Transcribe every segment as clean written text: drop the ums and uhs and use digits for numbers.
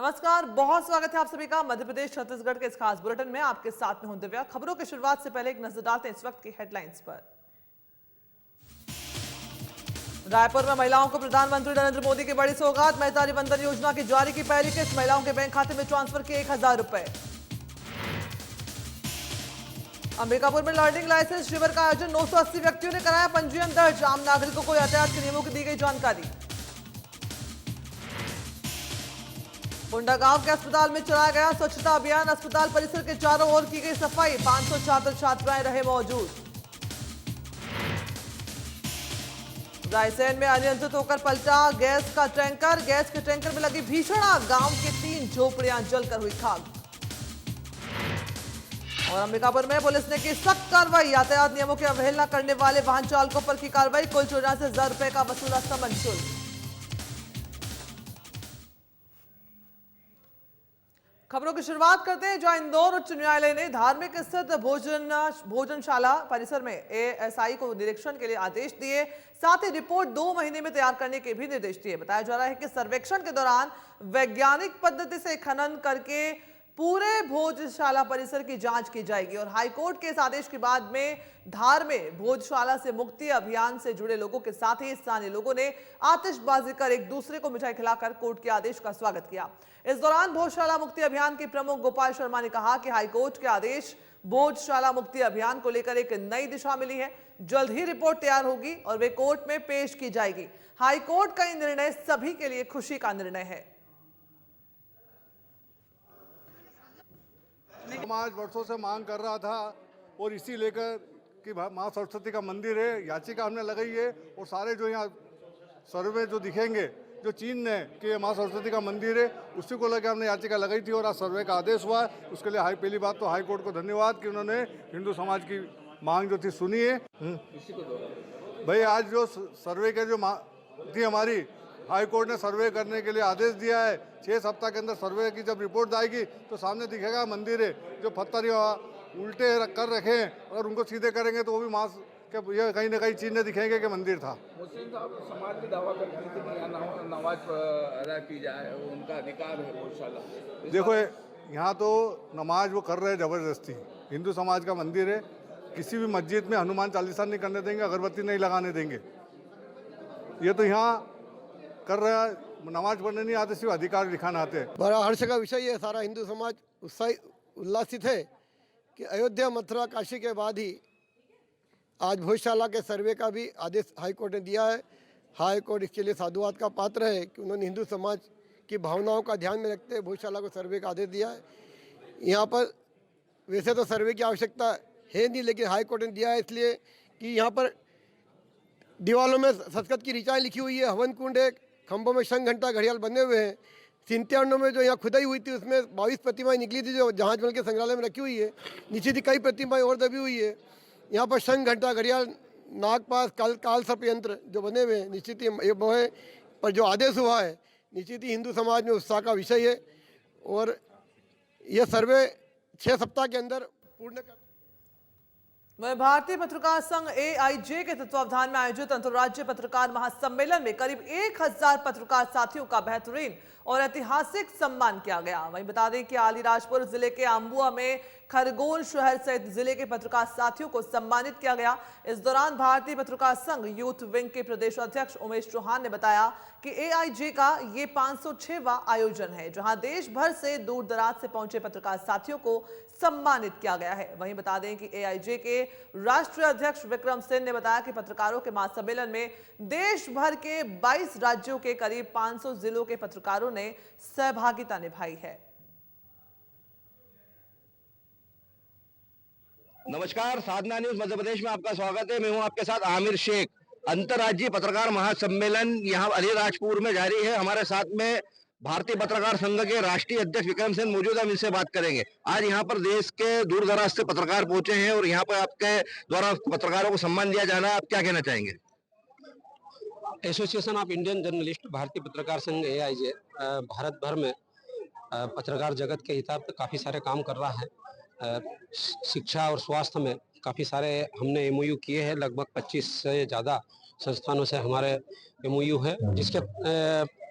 नमस्कार, बहुत स्वागत है आप सभी का मध्य प्रदेश छत्तीसगढ़ के इस खास बुलेटिन में। आपके साथ में हूं दिव्या। खबरों की शुरुआत से पहले एक नजर डालते हैं इस वक्त की हेडलाइंस पर। रायपुर में महिलाओं को प्रधानमंत्री नरेंद्र मोदी की बड़ी सौगात। मेहतारी बंधन योजना की जारी की पहली किस्त, महिलाओं के बैंक खाते में ट्रांसफर किए 1000 रुपए। अंबिकापुर में लर्निंग लाइसेंस शिविर का आयोजन, 980 व्यक्तियों ने कराया पंजीयन दर्ज। आम नागरिकों को यातायात के नियमों की दी गई जानकारी। कोंडागांव के अस्पताल में चलाया गया स्वच्छता अभियान, अस्पताल परिसर के चारों ओर की गई सफाई, 500 छात्र छात्राएं रहे मौजूद। रायसेन में अनियंत्रित होकर पलटा गैस का टैंकर, गैस के टैंकर में लगी भीषण आग, गांव की 3 झोपड़ियां जलकर हुई खाक। और अंबिकापुर में पुलिस ने की सख्त कार्रवाई, यातायात नियमों की अवहेलना करने वाले वाहन चालकों पर की कार्रवाई, कुल 84,000 रुपए का वसूला समन शुल्क। खबरों की शुरुआत करते हैं जहां इंदौर उच्च न्यायालय ने धार्मिक स्थित भोजनशाला परिसर में एएसआई को निरीक्षण के लिए आदेश दिए, साथ ही रिपोर्ट 2 महीने में तैयार करने के भी निर्देश दिए। बताया जा रहा है कि सर्वेक्षण के दौरान वैज्ञानिक पद्धति से खनन करके पूरे भोजशाला परिसर की जांच की जाएगी और हाईकोर्ट के इस आदेश के बाद में धार में भोजशाला से मुक्ति अभियान से जुड़े लोगों के साथ ही स्थानीय लोगों ने आतिशबाजी कर एक दूसरे को मिठाई खिलाकर कोर्ट के आदेश का स्वागत किया। इस दौरान भोजशाला मुक्ति अभियान के प्रमुख गोपाल शर्मा ने कहा कि हाईकोर्ट के आदेश भोजशाला मुक्ति अभियान को लेकर एक नई दिशा मिली है। जल्द ही रिपोर्ट तैयार होगी और वे कोर्ट में पेश की जाएगी। हाईकोर्ट का यह निर्णय सभी के लिए खुशी का निर्णय है। समाज वर्षों से मांग कर रहा था और इसी लेकर कि मां सरस्वती का मंदिर है, याचिका हमने लगाई है और सारे जो यहाँ सर्वे जो दिखेंगे जो चीन ने कि मां सरस्वती का मंदिर है, उसी को लेकर हमने याचिका लगाई थी और आज सर्वे का आदेश हुआ है। उसके लिए पहली बात तो हाई कोर्ट को धन्यवाद कि उन्होंने हिंदू समाज की मांग जो थी सुनी है। भाई आज जो सर्वे के जो मांग थी हमारी, हाई कोर्ट ने सर्वे करने के लिए आदेश दिया है। 6 सप्ताह के अंदर सर्वे की जब रिपोर्ट आएगी तो सामने दिखेगा मंदिर है जो पत्थर उल्टे कर रखे हैं, अगर उनको सीधे करेंगे तो वो भी मास के ये कहीं ना कहीं चिन्ह दिखेंगे कि मंदिर था। मुस्लिम समाज भी दावा करते हैं कि नमाज अदा की जाए, उनका अधिकार है गौशाला। देखो यहाँ तो नमाज वो कर रहे हैं जबरदस्ती। हिंदू समाज का मंदिर है, किसी भी मस्जिद में हनुमान चालीसा नहीं करने देंगे, अगरबत्ती नहीं लगाने देंगे। ये तो यहाँ कर रहा है, नमाज पढ़ने नहीं आते, सिर्फ अधिकार दिखाना आते हैं। बड़ा हर्ष का विषय है। सारा हिंदू समाज उल्लासित है कि अयोध्या मथुरा काशी के बाद ही आज भोजशाला के सर्वे का भी आदेश हाईकोर्ट ने दिया है। हाईकोर्ट इसके लिए साधुवाद का पात्र है कि उन्होंने हिंदू समाज की भावनाओं का ध्यान में रखते हुए भोजशाला को सर्वे का आदेश दिया है। यहाँ पर वैसे तो सर्वे की आवश्यकता है नहीं, लेकिन हाईकोर्ट ने दिया है इसलिए कि यहाँ पर दीवारों में संस्कृत की ऋचाएँ लिखी हुई है, हवन कुंड है, खंभों में शंख घंटा घड़ियाल बने हुए हैं। 97 में जो यहाँ खुदाई हुई थी उसमें 22 प्रतिमाएं निकली थी जो जहाज महल के संग्रहालय में रखी हुई है। नीचे थी कई प्रतिमाएं और दबी हुई है। यहाँ पर शंख घंटा घड़ियाल नागपाश काल सर्प यंत्र जो बने हुए हैं निश्चित ही वो है। पर जो आदेश हुआ है निश्चित ही हिंदू समाज में उत्साह का विषय है और यह सर्वे 6 सप्ताह के अंदर पूर्ण कर। वह भारतीय पत्रकार संघ एआईजे के तत्वावधान में आयोजित अंतर्राज्यीय पत्रकार महासम्मेलन में करीब 1000 पत्रकार साथियों का बेहतरीन और ऐतिहासिक सम्मान किया गया। वहीं बता दें कि अलीराजपुर जिले के आंबुआ में खरगोन शहर सहित जिले के पत्रकार साथियों को सम्मानित किया गया। इस दौरान भारतीय पत्रकार संघ यूथ विंग के प्रदेश अध्यक्ष उमेश चौहान ने बताया कि एआईजे का ये 506वां आयोजन है जहां देश भर से दूर दराज से पहुंचे पत्रकार साथियों को सम्मानित किया गया है। वहीं बता दें कि एआईजे के राष्ट्रीय अध्यक्ष विक्रम सिंह ने बताया कि पत्रकारों के महासम्मेलन में देश भर के 22 राज्यों के करीब 500 जिलों के पत्रकारों ने सहभागिता निभाई है। नमस्कार, साधना न्यूज मध्य प्रदेश में आपका स्वागत है। मैं हूं आपके साथ आमिर शेख। अंतर्राज्यीय पत्रकार महासम्मेलन यहां अलीराजपुर में जारी है। हमारे साथ में भारतीय पत्रकार संघ के राष्ट्रीय अध्यक्ष विक्रम सिंह मौजूद, हम इनसे बात करेंगे। आज यहां पर देश के दूर दराज से पत्रकार पहुंचे हैं और यहां पर आपके द्वारा पत्रकारों को सम्मान दिया जाना है, आप क्या कहना चाहेंगे? एसोसिएशन ऑफ इंडियन जर्नलिस्ट भारतीय पत्रकार संघ एआईजे भारत भर में पत्रकार जगत के हिसाब से काफ़ी सारे काम कर रहा है। शिक्षा और स्वास्थ्य में काफ़ी सारे हमने एमओयू किए हैं। लगभग 25 से ज़्यादा संस्थानों से हमारे एमओयू है, जिसके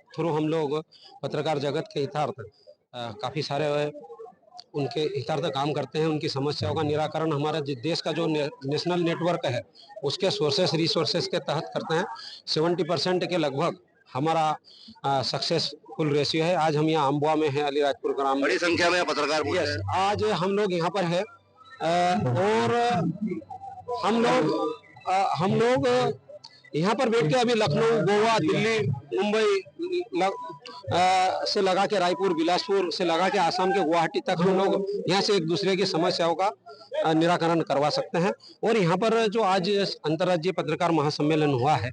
थ्रू हम लोग पत्रकार जगत के हितार्थ काफ़ी सारे उनके हितार्थ काम करते हैं। उनकी समस्याओं का निराकरण हमारा देश का जो नेशनल नेटवर्क है उसके सोर्सेस रिसोर्सेस के तहत करते हैं। 70% के लगभग हमारा सक्सेसफुल रेशियो है। आज हम यहाँ अम्बुआ में हैं, अलीराजपुर ग्राम में। बड़ी संख्या में पत्रकार भी यस, हैं। आज हम लोग यहाँ पर है और हम लोग यहाँ पर बैठ के अभी लखनऊ, गोवा, दिल्ली, मुंबई से लगा के रायपुर, बिलासपुर से लगा के आसाम के गुवाहाटी तक हम लोग यहाँ से एक दूसरे की समस्याओं का निराकरण करवा सकते हैं। और यहाँ पर जो आज अंतर्राज्यीय पत्रकार महासम्मेलन हुआ है,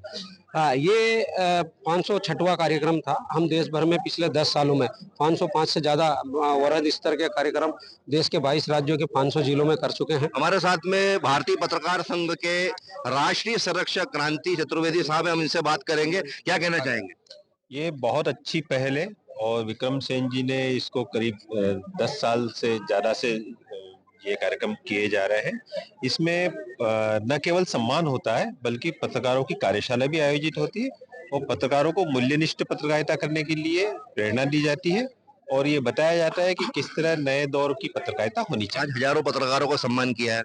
ये 506वां कार्यक्रम था। हम देश भर में पिछले 10 सालों में 505 से ज़्यादा वृहद स्तर के कार्यक्रम देश के 22 राज्यों के 500 जिलों में कर चुके हैं। हमारे साथ में भारतीय पत्रकार संघ के राष्ट्रीय संरक्षक क्रांति चतुर्वेदी साहब हैं, हम इनसे बात करेंगे। क्या कहना चाहेंगे? ये बहुत अच्छी पहल है और विक्रम सेन जी ने इसको करीब 10 साल से ज़्यादा से ये कार्यक्रम किए जा रहे हैं। इसमें न केवल सम्मान होता है बल्कि पत्रकारों की कार्यशाला भी आयोजित होती है और पत्रकारों को मूल्यनिष्ठ पत्रकारिता करने के लिए प्रेरणा दी जाती है और ये बताया जाता है कि किस तरह नए दौर की पत्रकारिता होनी चाहिए। आज हजारों पत्रकारों को सम्मान किया है।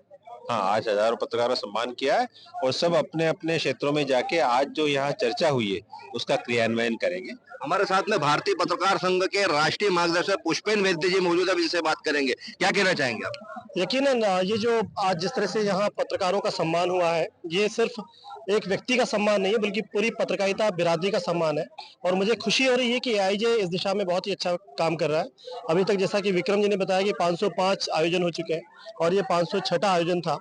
हाँ, आज हजारों पत्रकारों का सम्मान किया है और सब अपने अपने क्षेत्रों में जाके आज जो यहाँ चर्चा हुई है उसका क्रियान्वयन करेंगे। हमारे साथ में भारतीय पत्रकार संघ के राष्ट्रीय मार्गदर्शक पुष्पेन वैद्य जी मौजूद है, इनसे बात करेंगे। क्या कहना चाहेंगे आप? यकीनन ये जो आज जिस तरह से यहाँ पत्रकारों का सम्मान हुआ है, ये सिर्फ एक व्यक्ति का सम्मान नहीं है बल्कि पूरी पत्रकारिता बिरादरी का सम्मान है। और मुझे खुशी हो रही है कि AIJ इस दिशा में बहुत ही अच्छा काम कर रहा है। अभी तक जैसा कि विक्रम जी ने बताया कि 505 आयोजन हो चुके हैं और ये 506वां आयोजन था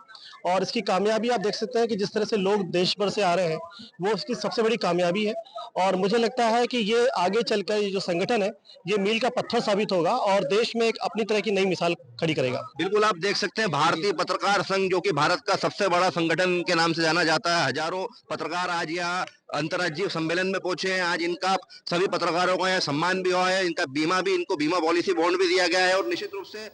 और इसकी कामयाबी आप देख सकते हैं कि जिस तरह से लोग देश भर से आ रहे हैं वो उसकी सबसे बड़ी कामयाबी है। और मुझे लगता है कि ये आगे चलकर ये जो संगठन है ये मील का पत्थर साबित होगा और देश में एक अपनी तरह की नई मिसाल खड़ी करेगा। बिल्कुल, आप देख सकते हैं भारतीय पत्रकार संघ जो कि भारत का सबसे बड़ा संगठन के नाम से जाना जाता है। हजारों पत्रकार आज यहाँ अंतर्राज्यीय सम्मेलन में पहुंचे हैं। आज इनका सभी पत्रकारों का यहाँ सम्मान भी हुआ है, इनका बीमा भी, इनको बीमा पॉलिसी बॉन्ड भी दिया गया है। और निश्चित रूप से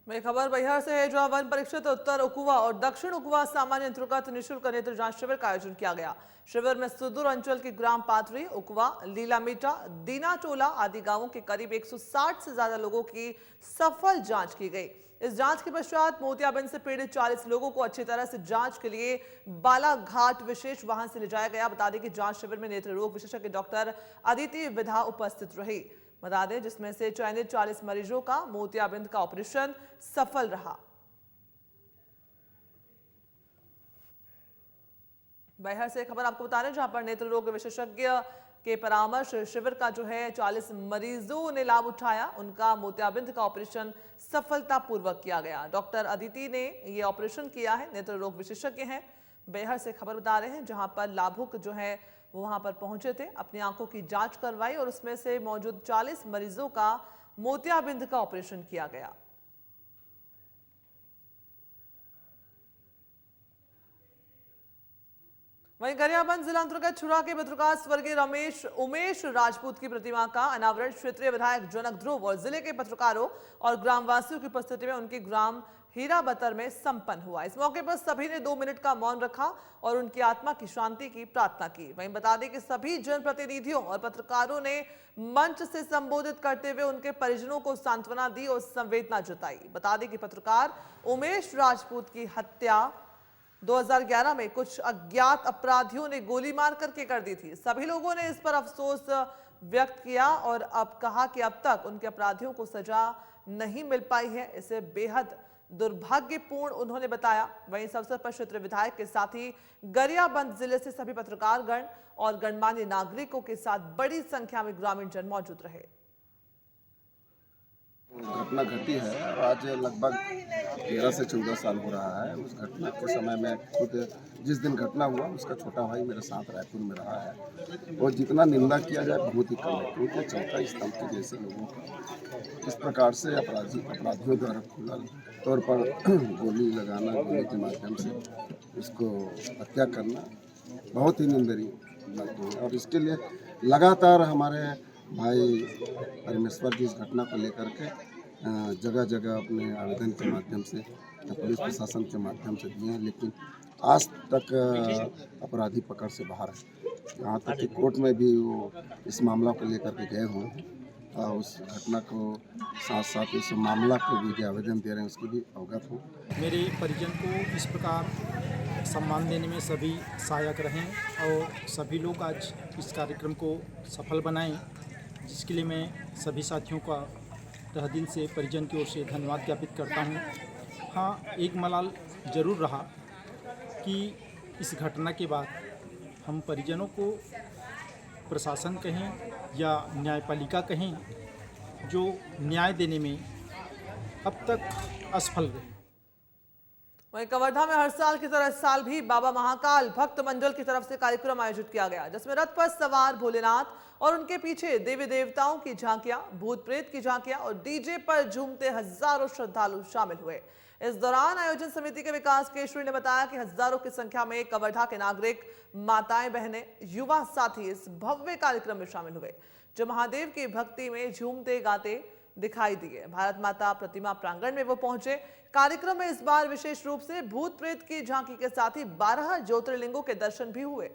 में खबर बिहार से है, जहां वन परीक्षित उत्तर उकुवा और दक्षिण उकुवा सामान्य अंतर्गत निःशुल्क नेत्र जांच शिविर का आयोजन किया गया। शिविर में सुदूर अंचल की ग्राम पाथरी, उकुवा, लीलामीटा, दीनाटोला आदि गांवों के करीब 160 से ज्यादा लोगों की सफल जांच की गई। इस जांच के पश्चात मोतियाबिंद से पीड़ित 40 लोगों को अच्छी तरह से जांच के लिए बालाघाट विशेष वाहन से ले जाया गया। बता दें कि जांच शिविर में नेत्र रोग विशेषज्ञ डॉक्टर अदिति विधा उपस्थित रही। बता दें जिसमें से चयनित 40 मरीजों का मोतियाबिंद का ऑपरेशन सफल रहा। बिहार से खबर आपको बता रहे हैं, जहां पर नेत्र रोग विशेषज्ञ के परामर्श शिविर का जो है 40 मरीजों ने लाभ उठाया। उनका मोतियाबिंद का ऑपरेशन सफलतापूर्वक किया गया। डॉक्टर अदिति ने यह ऑपरेशन किया है, नेत्र रोग विशेषज्ञ हैं। बिहार से खबर बता रहे हैं, जहां पर लाभुक जो है वो वहां पर पहुंचे थे, अपनी आंखों की जांच करवाई और उसमें से मौजूद 40 मरीजों का मोतियाबिंद का ऑपरेशन किया गया। वहीं गरियाबंद जिला अंतर्गत छुरा के पत्रकार स्वर्गीय उमेश राजपूत की प्रतिमा का अनावरण क्षेत्रीय विधायक जनक ध्रुव और जिले के पत्रकारों और ग्रामवासियों की उपस्थिति में उनके ग्राम हीराबतर में संपन्न हुआ। इस मौके पर सभी ने 2 मिनट का मौन रखा और उनकी आत्मा की शांति की प्रार्थना की। वहीं बता दें कि सभी जनप्रतिनिधियों और पत्रकारों ने मंच से संबोधित करते हुए उनके परिजनों को सांत्वना दी और संवेदना जताई। बता दें कि पत्रकार उमेश राजपूत की हत्या 2011 में कुछ अज्ञात अपराधियों ने गोली मार करके कर दी थी। सभी लोगों ने इस पर अफसोस व्यक्त किया और अब कहा कि अब तक उनके अपराधियों को सजा नहीं मिल पाई है। इसे बेहद दुर्भाग्यपूर्ण उन्होंने बताया। वहीं इस अवसर पर क्षेत्रीय विधायक के साथ ही गरियाबंद जिले से सभी पत्रकारगण और गणमान्य नागरिकों के साथ बड़ी संख्या में ग्रामीण जन मौजूद रहे। घटना घटी है और आज लगभग 13 से 14 साल हो रहा है। उस घटना के समय में खुद जिस दिन घटना हुआ उसका छोटा भाई मेरे साथ रायपुर में रहा है और जितना निंदा किया जाए बहुत ही कम है, क्योंकि चौथा स्तंभ के जैसे लोगों को इस प्रकार से अपराधियों द्वारा खुला तौर पर गोली लगाना, गोली के माध्यम से उसको हत्या करना बहुत ही निंदनीय बात है। और इसके लिए लगातार हमारे भाई परमेश्वर जी इस घटना को लेकर के जगह जगह अपने आवेदन के माध्यम से पुलिस प्रशासन के माध्यम से दिए हैं, लेकिन आज तक अपराधी पकड़ से बाहर है। यहाँ तक कि कोर्ट में भी वो इस मामला को लेकर के गए हुए हैं। उस घटना को साथ साथ उस मामला को भी जो आवेदन दे रहे हैं उसकी भी अवगत हूँ। मेरे परिजन को इस प्रकार सम्मान देने में सभी सहायक रहें और सभी लोग आज इस कार्यक्रम को सफल बनाएं, जिसके लिए मैं सभी साथियों का तहे दिल से परिजन की ओर से धन्यवाद ज्ञापित करता हूं। हाँ, एक मलाल ज़रूर रहा कि इस घटना के बाद हम परिजनों को प्रशासन कहें या न्यायपालिका कहें, जो न्याय देने में अब तक असफल रहे। वहीं कवर्धा में हर साल की तरह इस साल भी बाबा महाकाल भक्त मंडल की तरफ से कार्यक्रम आयोजित किया गया, जिसमें रथ पर सवार भोलेनाथ और उनके पीछे देवी देवताओं की झांकियां, भूत प्रेत की झांकियां और डीजे पर झूमते हजारों श्रद्धालु शामिल हुए। इस दौरान आयोजन समिति के विकास केशरी ने बताया कि हजारों की संख्या में कवर्धा के नागरिक, माताएं, बहनें, युवा साथी इस भव्य कार्यक्रम में शामिल हुए, जो महादेव की भक्ति में झूमते गाते दिखाई दिए। भारत माता प्रतिमा प्रांगण में वो पहुंचे। कार्यक्रम में इस बार विशेष रूप से भूत प्रेत की झांकी के साथ ही 12 ज्योतिर्लिंगों के दर्शन भी हुए।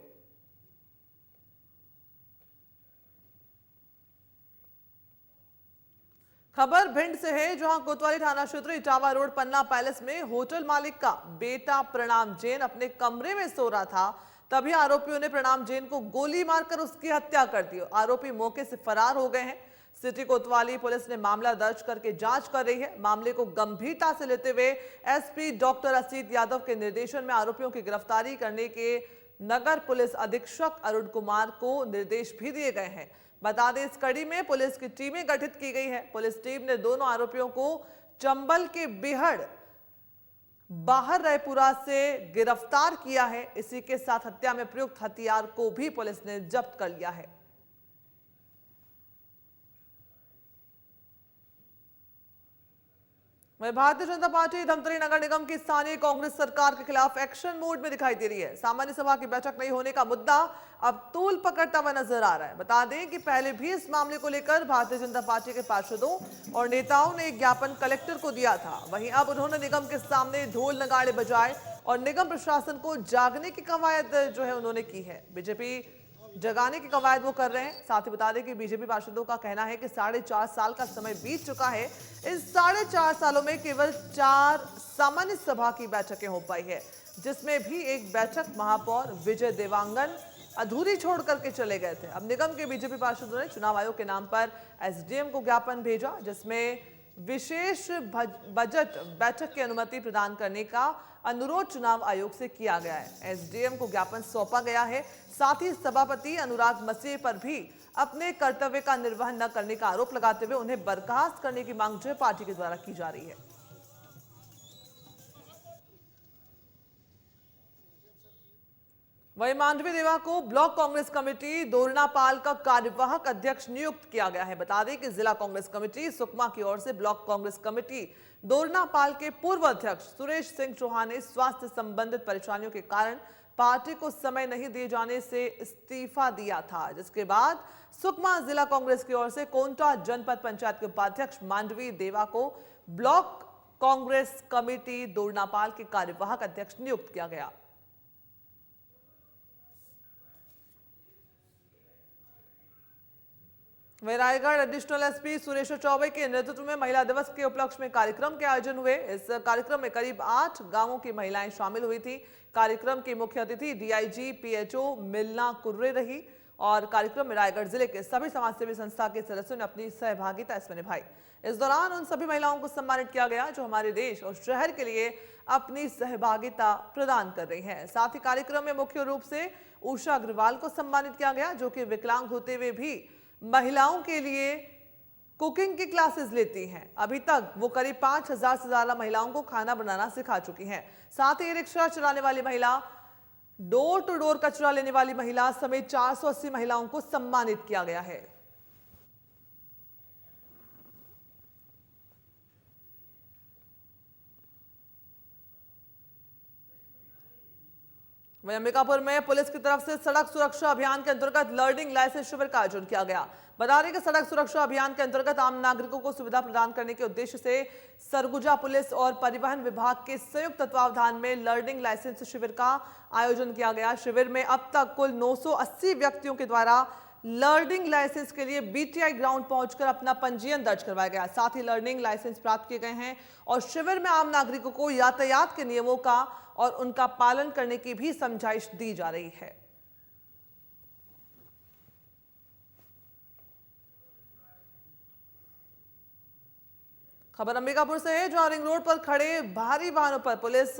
खबर भिंड से है, जहां कोतवाली थाना क्षेत्र इटावा रोड पन्ना पैलेस में होटल मालिक का बेटा प्रणाम जैन अपने कमरे में सो रहा था, तभी आरोपियों ने प्रणाम जैन को गोली मारकर उसकी हत्या कर दी। आरोपी मौके से फरार हो गए हैं। सिटी कोतवाली पुलिस ने मामला दर्ज करके जांच कर रही है। मामले को गंभीरता से लेते हुए एसपी डॉक्टर असीत यादव के निर्देशन में आरोपियों की गिरफ्तारी करने के नगर पुलिस अधीक्षक अरुण कुमार को निर्देश भी दिए गए हैं। बता दें, इस कड़ी में पुलिस की टीमें गठित की गई है। पुलिस टीम ने दोनों आरोपियों को चंबल के बिहड़ बाहर रायपुरा से गिरफ्तार किया है। इसी के साथ हत्या में प्रयुक्त हथियार को भी पुलिस ने जब्त कर लिया है। भारतीय जनता पार्टी धमतरी नगर निगम की स्थानीय कांग्रेस सरकार के खिलाफ एक्शन मोड में दिखाई दे रही है। सामान्य सभा की बैठक नहीं होने का मुद्दा अब तूल पकड़ता हुआ नजर आ रहा है। बता दें कि पहले भी इस मामले को लेकर भारतीय जनता पार्टी के पार्षदों और नेताओं ने एक ज्ञापन कलेक्टर को दिया था। वहीं अब उन्होंने निगम के सामने ढोल नगाड़े बजाए और निगम प्रशासन को जागने की कवायद जो है उन्होंने की है। बीजेपी जगाने की कवायद वो कर रहे हैं। साथ ही बता दें कि बीजेपी पार्षदों का कहना है कि 4.5 साल का समय बीत चुका है। इस 4.5 सालों में केवल 4 सामान्य सभा की बैठकें हो पाई है, जिसमें भी एक बैठक महापौर विजय देवांगन अधूरी छोड़ करके चले गए थे। अब निगम के बीजेपी पार्षदों ने चुनाव आयोग के नाम पर एसडीएम को ज्ञापन भेजा, जिसमें विशेष बजट बैठक की अनुमति प्रदान करने का अनुरोध चुनाव आयोग से किया गया है। एसडीएम को ज्ञापन सौंपा गया है। साथ ही सभापति अनुराग मसीह पर भी अपने कर्तव्य का निर्वहन न करने का आरोप लगाते हुए उन्हें बर्खास्त करने की मांग जो पार्टी के द्वारा की जा रही है। वहीं मांडवी देवा को ब्लॉक कांग्रेस कमेटी दोरनापाल का कार्यवाहक अध्यक्ष नियुक्त किया गया है। बता दें कि जिला कांग्रेस कमेटी सुकमा की ओर से ब्लॉक कांग्रेस कमेटी दोरनापाल के पूर्व अध्यक्ष सुरेश सिंह चौहान ने स्वास्थ्य संबंधित परेशानियों के कारण पार्टी को समय नहीं दिए जाने से इस्तीफा दिया था, जिसके बाद सुकमा जिला कांग्रेस की ओर से कोंटा जनपद पंचायत के उपाध्यक्ष मांडवी देवा को ब्लॉक कांग्रेस कमेटी दोरनापाल के कार्यवाहक अध्यक्ष नियुक्त किया गया। वहीं रायगढ़ एडिशनल एसपी सुरेश चौबे के नेतृत्व में महिला दिवस के उपलक्ष्य में कार्यक्रम के आयोजन हुए। इस कार्यक्रम में करीब 8 गांवों की महिलाएं शामिल हुई थी। कार्यक्रम की मुख्य अतिथि डीआईजी पीएचओ मिलना कुर्रे रही और कार्यक्रम में रायगढ़ जिले के सभी समाजसेवी संस्था के सदस्यों ने अपनी सहभागिता इसमें निभाई। इस दौरान उन सभी महिलाओं को सम्मानित किया गया जो हमारे देश और शहर के लिए अपनी सहभागिता प्रदान कर रही हैं। साथ ही कार्यक्रम में मुख्य रूप से उषा अग्रवाल को सम्मानित किया गया, जो कि विकलांग होते हुए भी महिलाओं के लिए कुकिंग की क्लासेस लेती हैं। अभी तक वो करीब 5000 से ज्यादा महिलाओं को खाना बनाना सिखा चुकी हैं। साथ ही रिक्शा चलाने वाली महिला, डोर टू डोर कचरा लेने वाली महिला समेत 480 महिलाओं को सम्मानित किया गया है। वहीं अंबिकापुर में पुलिस की तरफ से सड़क सुरक्षा अभियान के अंतर्गत लर्निंग लाइसेंस शिविर का आयोजन किया गया। बता दें कि सड़क सुरक्षा अभियान के अंतर्गत आम नागरिकों को सुविधा प्रदान करने के उद्देश्य से सरगुजा पुलिस और परिवहन विभाग के संयुक्त तत्वावधान में लर्निंग लाइसेंस शिविर का आयोजन किया गया। शिविर में अब तक कुल 980 व्यक्तियों के द्वारा लर्निंग लाइसेंस के लिए बीटीआई ग्राउंड पहुंचकर अपना पंजीयन दर्ज करवाया गया। साथ ही लर्निंग लाइसेंस प्राप्त किए गए हैं और शिविर में आम नागरिकों को यातायात के नियमों का और उनका पालन करने की भी समझाइश दी जा रही है। खबर अंबिकापुर से है, जहां रिंग रोड पर खड़े भारी वाहनों पर पुलिस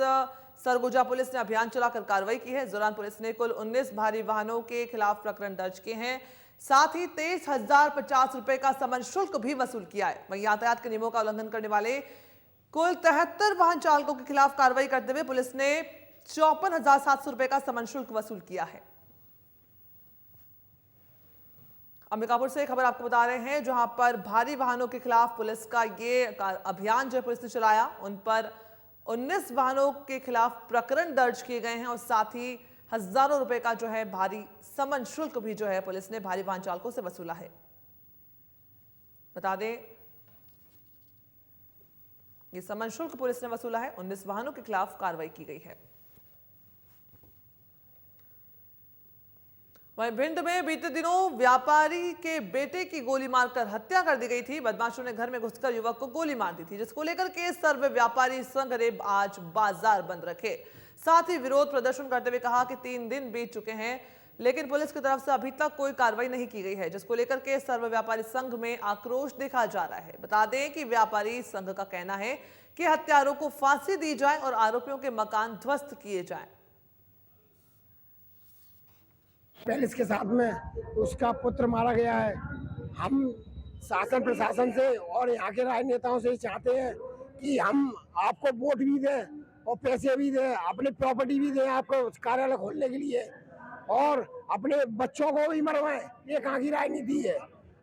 सरगुजा पुलिस ने अभियान चलाकर कार्रवाई की है। इस दौरान पुलिस ने कुल 19 भारी वाहनों के खिलाफ प्रकरण दर्ज किए हैं। साथ ही 23,050 रुपए का समन शुल्क भी वसूल किया है। वहीं यातायात के नियमों का उल्लंघन करने वाले कुल 73 वाहन चालकों के खिलाफ कार्रवाई करते हुए पुलिस ने 54,700 रुपए का समन शुल्क वसूल किया है। अंबिकापुर से खबर आपको बता रहे हैं, जहां पर भारी वाहनों के खिलाफ पुलिस का ये अभियान जो पुलिस ने चलाया, उन पर 19 वाहनों के खिलाफ प्रकरण दर्ज किए गए हैं और साथ ही हजारों रुपए का जो है भारी समन शुल्क भी जो है पुलिस ने भारी वाहन चालकों से वसूला है। बता दें, ये समन शुल्क पुलिस ने वसूला है। 19 वाहनों के खिलाफ कार्रवाई की गई है। वहीं भिंड में बीते दिनों व्यापारी के बेटे की गोली मारकर हत्या कर दी गई थी। बदमाशों ने घर में घुसकर युवक को गोली मार दी थी, जिसको लेकर के सर्व व्यापारी संघ ने आज बाजार बंद रखे। साथ ही विरोध प्रदर्शन करते हुए कहा कि 3 दिन बीत चुके हैं लेकिन पुलिस की तरफ से अभी तक कोई कार्रवाई नहीं की गई है, जिसको लेकर के सर्व व्यापारी संघ में आक्रोश देखा जा रहा है। बता दें कि व्यापारी संघ का कहना है कि हत्यारों को फांसी दी जाए और आरोपियों के मकान ध्वस्त किए जाएं। पैलेस के साथ में उसका पुत्र मारा गया है। हम शासन प्रशासन से और यहाँ के राजनेताओं से चाहते हैं कि हम आपको वोट भी दें और पैसे भी दें, अपनी प्रॉपर्टी भी दें आपको कार्यालय खोलने के लिए, और अपने बच्चों को भी मरवाएं। ये कहाँ की राजनीति है?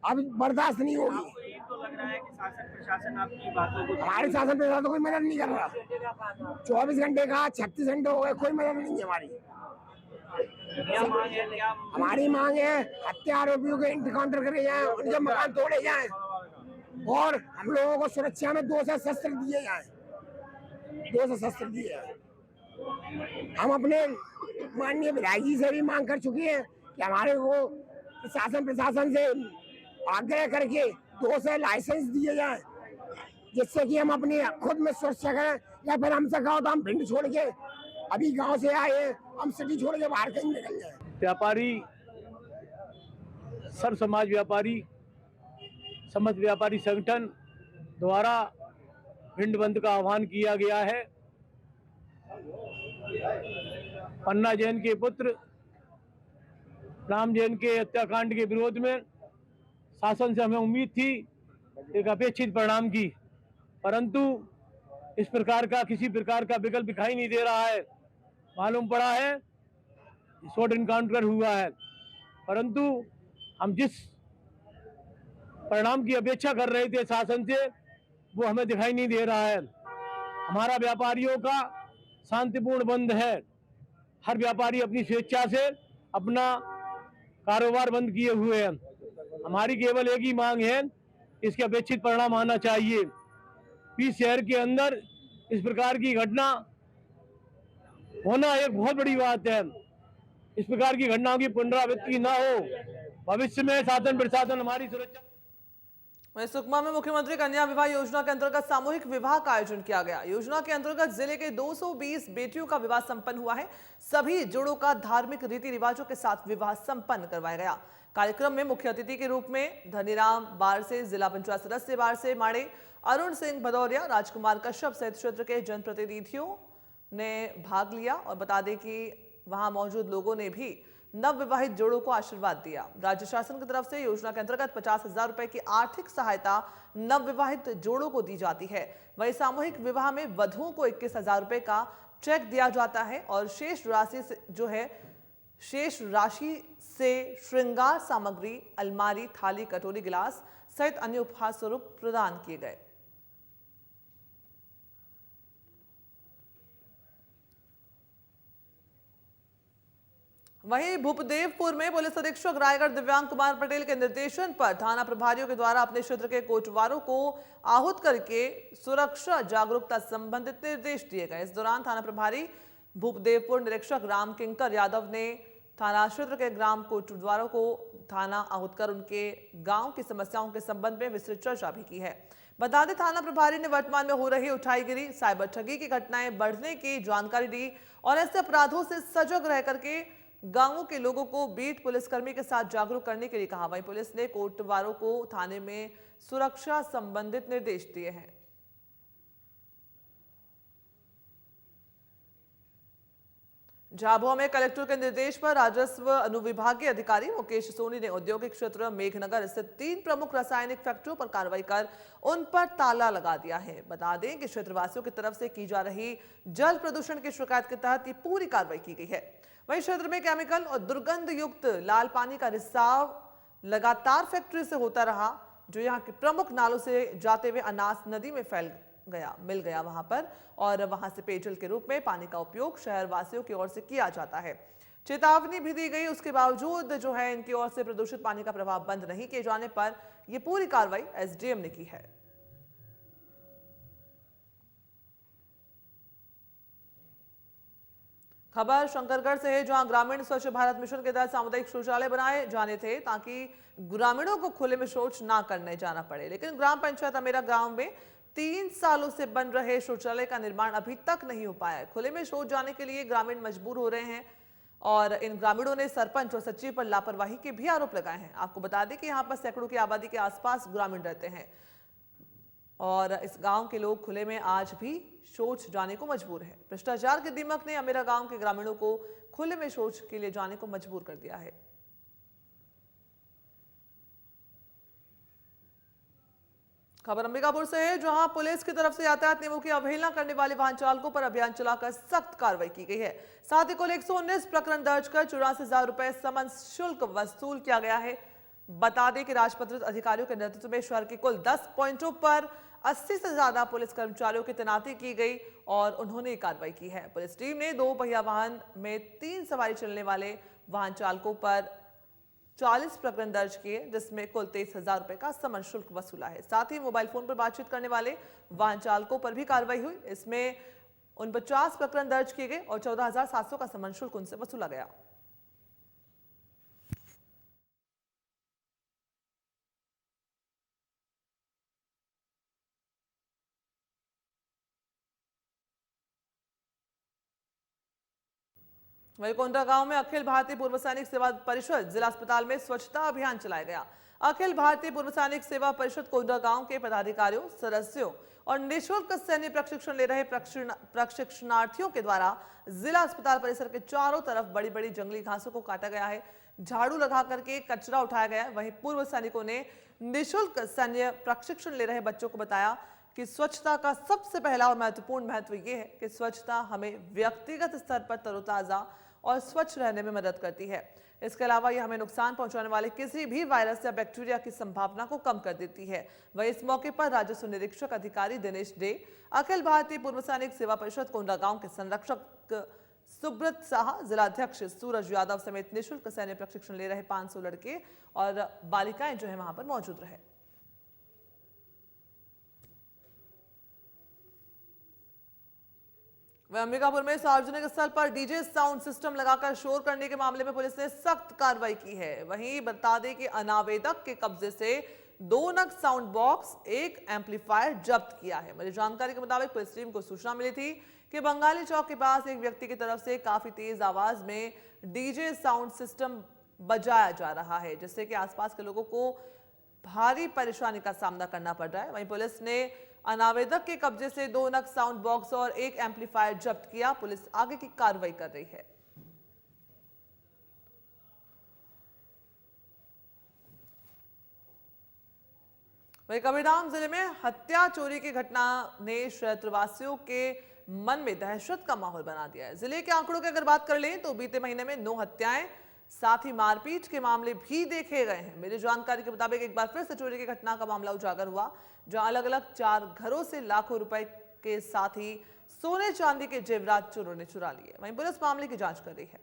अब बर्दाश्त नहीं होगी। तो लग रहा है कि शासन प्रशासन आपकी बातों को, हमारे शासन प्रशासन कोई मदद नहीं कर रहा। 24 घंटे का 36 घंटे हो गए, कोई मदद नहीं है हमारी। हमारी मांग है हत्या आरोपियों के एनकाउंटर करे जाएं, उनके मकान तोड़े जाएं और हम लोगों को सुरक्षा में 2 शस्त्र दिए जाएं। 2 शस्त्र दिए जाएं। हम अपने माननीय विधायक जी से भी मांग कर चुके हैं कि हमारे को शासन प्रशासन से आग्रह करके 2 लाइसेंस दिए जाएं, जिससे कि हम अपनी खुद में सुरक्षा करें, या फिर हमसे कहो तो हम भिंड छोड़ के, अभी गांव से आए हैं, हम सिटी छोड़ के बाहर कहीं निकल जाए। व्यापारी सर्व समाज व्यापारी समस्त व्यापारी संगठन द्वारा भिंड बंद का आह्वान किया गया है। पन्ना जैन के पुत्र राम जैन के हत्याकांड के विरोध में शासन से हमें उम्मीद थी एक अपेक्षित परिणाम की, परंतु इस प्रकार का किसी प्रकार का विकल्प दिखाई नहीं दे रहा है। मालूम पड़ा है शॉर्ट एनकाउंटर हुआ है, परंतु हम जिस परिणाम की अपेक्षा कर रहे थे शासन से, वो हमें दिखाई नहीं दे रहा है। हमारा व्यापारियों का शांतिपूर्ण बंद है। हर व्यापारी अपनी स्वेच्छा से अपना कारोबार बंद किए हुए हैं। हमारी केवल एक ही मांग है, इसके अपेक्षित परिणाम आना चाहिए। पीस शहर के अंदर इस प्रकार की घटना होना एक बहुत बड़ी बात है। इस प्रकार की घटनाओं की पुनरावृत्ति न हो, भविष्य में शासन प्रशासन हमारी सुरक्षा। वहीं सुकमा में मुख्यमंत्री कन्या विवाह योजना के अंतर्गत सामूहिक विवाह का आयोजन किया गया। योजना के अंतर्गत जिले के 220 बेटियों का विवाह संपन्न हुआ है। सभी जोड़ों का धार्मिक रीति रिवाजों के साथ विवाह संपन्न करवाया गया। कार्यक्रम में मुख्य अतिथि के रूप में धनीराम बारसे, जिला पंचायत सदस्य बारसे माड़े, अरुण सिंह भदौरिया, राजकुमार कश्यप सहित क्षेत्र के जनप्रतिनिधियों ने भाग लिया। और बता दें कि वहां मौजूद लोगों ने भी नव विवाहित जोड़ों को आशीर्वाद दिया। राज्य शासन की तरफ से योजना के अंतर्गत 50,000 रुपए की आर्थिक सहायता नव विवाहित जोड़ों को दी जाती है। वहीं सामूहिक विवाह में वधुओं को 21,000 रुपए का चेक दिया जाता है और शेष राशि से श्रृंगार सामग्री, अलमारी, थाली, कटोरी, गिलास सहित अन्य उपहार स्वरूप प्रदान किए गए। वहीं भूपदेवपुर में पुलिस अधीक्षक रायगढ़ दिव्यांग कुमार पटेल के निर्देशन पर थाना प्रभारियों के द्वारा अपने क्षेत्र के कोटवारों को आहूत करके सुरक्षा जागरूकता संबंधित निर्देश दिए गए। इस दौरान थाना प्रभारी भूपदेवपुर निरीक्षक राम किंकर यादव ने थाना क्षेत्र के ग्राम कोटद्वारों को थाना आहूत कर उनके गांव की समस्याओं के संबंध में विस्तृत चर्चा भी की है। बता दें, थाना प्रभारी ने वर्तमान में हो रही उठाईगिरी, साइबर ठगी की घटनाएं बढ़ने की जानकारी दी और ऐसे अपराधों से सजग रह करके गांवों के लोगों को बीट पुलिसकर्मी के साथ जागरूक करने के लिए कहा। वहीं पुलिस ने कोटवारों को थाने में सुरक्षा संबंधित निर्देश दिए हैं। झाबुआ में कलेक्टर के निर्देश पर राजस्व अनुविभागीय अधिकारी मुकेश सोनी ने औद्योगिक क्षेत्र मेघनगर स्थित 3 प्रमुख रासायनिक फैक्ट्रियों पर कार्रवाई कर उन पर ताला लगा दिया है। बता दें कि क्षेत्रवासियों की तरफ से की जा रही जल प्रदूषण की शिकायत के तहत ये पूरी कार्रवाई की गई है। वहीं क्षेत्र में केमिकल और दुर्गंध युक्त लाल पानी का रिसाव लगातार फैक्ट्री से होता रहा, जो यहाँ के प्रमुख नालों से जाते हुए अनास नदी में मिल गया वहां पर, और वहां से पेयजल के रूप में पानी का उपयोग शहर वासियों की ओर से किया जाता है। चेतावनी भी दी गई, उसके बावजूद जो है इनकी ओर से प्रदूषित पानी का प्रवाह बंद नहीं किए जाने पर यह पूरी कार्रवाई एसडीएम ने की है। खबर शंकरगढ़ से है, जहां ग्रामीण स्वच्छ भारत मिशन के तहत सामुदायिक शौचालय बनाए जाने थे ताकि ग्रामीणों को खुले में शौच ना करने जाना पड़े, लेकिन ग्राम पंचायत अमेरा गांव में 3 सालों से बन रहे शौचालय का निर्माण अभी तक नहीं हो पाया है। खुले में शौच जाने के लिए ग्रामीण मजबूर हो रहे हैं और इन ग्रामीणों ने सरपंच और सचिव पर लापरवाही के भी आरोप लगाए हैं। आपको बता दें कि यहाँ पर सैकड़ों की आबादी के आसपास ग्रामीण रहते हैं और इस गांव के लोग खुले में आज भी शौच जाने को मजबूर है। भ्रष्टाचार के दीमक ने अमेरा गांव के ग्रामीणों को खुले में शौच के लिए जाने को मजबूर कर दिया है। खबर अंबिकापुर से है, जहां पुलिस की तरफ से यातायात नियमों की अवहेलना करने वाले वाहन चालकों पर अभियान चलाकर सख्त कार्रवाई की गई है। साथ ही कुल 119 प्रकरण दर्ज कर 84,000 रुपए समन शुल्क वसूल किया गया है। बता दें कि राजपत्रित अधिकारियों के नेतृत्व में शहर के कुल 10 पॉइंटों पर 80 से ज्यादा पुलिस कर्मचारियों की तैनाती की गई और उन्होंने कार्रवाई की है। पुलिस टीम ने 2 पहिया वाहन में 3 सवारी चलने वाले वाहन चालकों पर 40 प्रकरण दर्ज किए, जिसमें कुल 23,000 रुपए का समन शुल्क वसूला है। साथ ही मोबाइल फोन पर बातचीत करने वाले वाहन चालकों पर भी कार्रवाई हुई। इसमें 49 प्रकरण दर्ज किए गए और 14,700 का समन शुल्क उनसे वसूला गया। वहीं कोंडा गांव में अखिल भारतीय पूर्व सैनिक सेवा परिषद जिला अस्पताल में स्वच्छता अभियान चलाया गया। अखिल भारतीय पूर्व सैनिक सेवा परिषद कोंडा गांव के पदाधिकारियों, सदस्यों और निःशुल्क सैन्य प्रशिक्षण ले रहे प्रशिक्षणार्थियों के द्वारा जिला अस्पताल परिसर के चारों तरफ बड़ी बड़ी जंगली घासों को काटा गया है, झाड़ू लगा करके कचरा उठाया गया है। वहीं पूर्व सैनिकों ने निःशुल्क सैन्य प्रशिक्षण ले रहे बच्चों को बताया कि स्वच्छता का सबसे पहला और महत्वपूर्ण महत्व ये है कि स्वच्छता हमें व्यक्तिगत स्तर पर तरोताजा और स्वच्छ रहने में मदद करती है। इसके अलावा यह हमें नुकसान पहुंचाने वाले किसी भी वायरस या बैक्टीरिया की संभावना को कम कर देती है। वहीं इस मौके पर राजस्व निरीक्षक अधिकारी दिनेश डे, अखिल भारतीय पूर्व सैनिक सेवा परिषद कोंडा गांव के संरक्षक सुब्रत साहा, जिलाध्यक्ष सूरज यादव समेत निःशुल्क सैन्य प्रशिक्षण ले रहे 500 लड़के और बालिकाएं जो है वहां पर मौजूद रहे। वहीं अंबिकापुर में सार्वजनिक स्थल पर डीजे साउंड सिस्टम लगाकर शोर करने के मामले में पुलिस ने सख्त कार्रवाई की है। वहीं बता दें कि अनावेदक के कब्जे से 2 नग साउंड बॉक्स, 1 एम्पलीफायर जब्त किया है। मिली जानकारी के मुताबिक पुलिस टीम को सूचना मिली थी कि बंगाली चौक के पास एक व्यक्ति की तरफ से काफी तेज आवाज में डीजे साउंड सिस्टम बजाया जा रहा है, जिससे कि आसपास के लोगों को भारी परेशानी का सामना करना पड़ रहा है। वहीं पुलिस ने अनावेदक के कब्जे से 2 नग साउंड बॉक्स और 1 एम्पलीफायर जब्त किया। पुलिस आगे की कार्रवाई कर रही है। वहीं कबीरधाम जिले में हत्या चोरी की घटना ने क्षेत्रवासियों के मन में दहशत का माहौल बना दिया है। जिले के आंकड़ों की अगर बात कर लें तो बीते महीने में 9 हत्याएं, साथ ही मारपीट के मामले भी देखे गए हैं। मेरी जानकारी के मुताबिक एक बार फिर से चोरी की घटना का मामला उजागर हुआ, जहां अलग अलग 4 घरों से लाखों रुपए के साथ ही सोने चांदी के जेवरात चोरों ने चुरा लिए। वहीं पुलिस मामले की जांच कर रही है।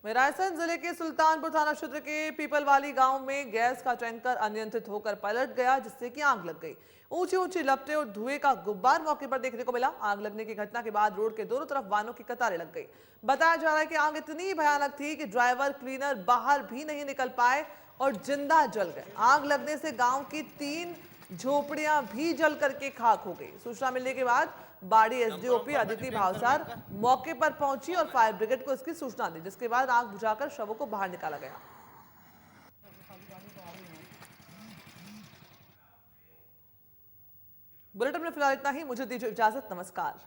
रायसेन जिले के सुल्तानपुर थाना क्षेत्र के पीपलवाली गांव में गैस का टैंकर अनियंत्रित होकर पलट गया, जिससे कि आग लग गई। ऊंची ऊंची लपटें और धुएं का गुब्बार मौके पर देखने को मिला। आग लगने की घटना के बाद रोड के दोनों तरफ वाहनों की कतारें लग गई। बताया जा रहा है कि आग इतनी भयानक थी कि ड्राइवर क्लीनर बाहर भी नहीं निकल पाए और जिंदा जल गए। आग लगने से गांव की 3 झोपड़ियां भी जल करके खाक हो गई। सूचना मिलने के बाद बाड़ी एसडीओपी अदिति भावसार मौके पर पहुंची और फायर ब्रिगेड को इसकी सूचना दी, जिसके बाद आग बुझाकर शवों को बाहर निकाला गया। बुलेटिन में फिलहाल इतना ही। मुझे दीजिए इजाजत। नमस्कार।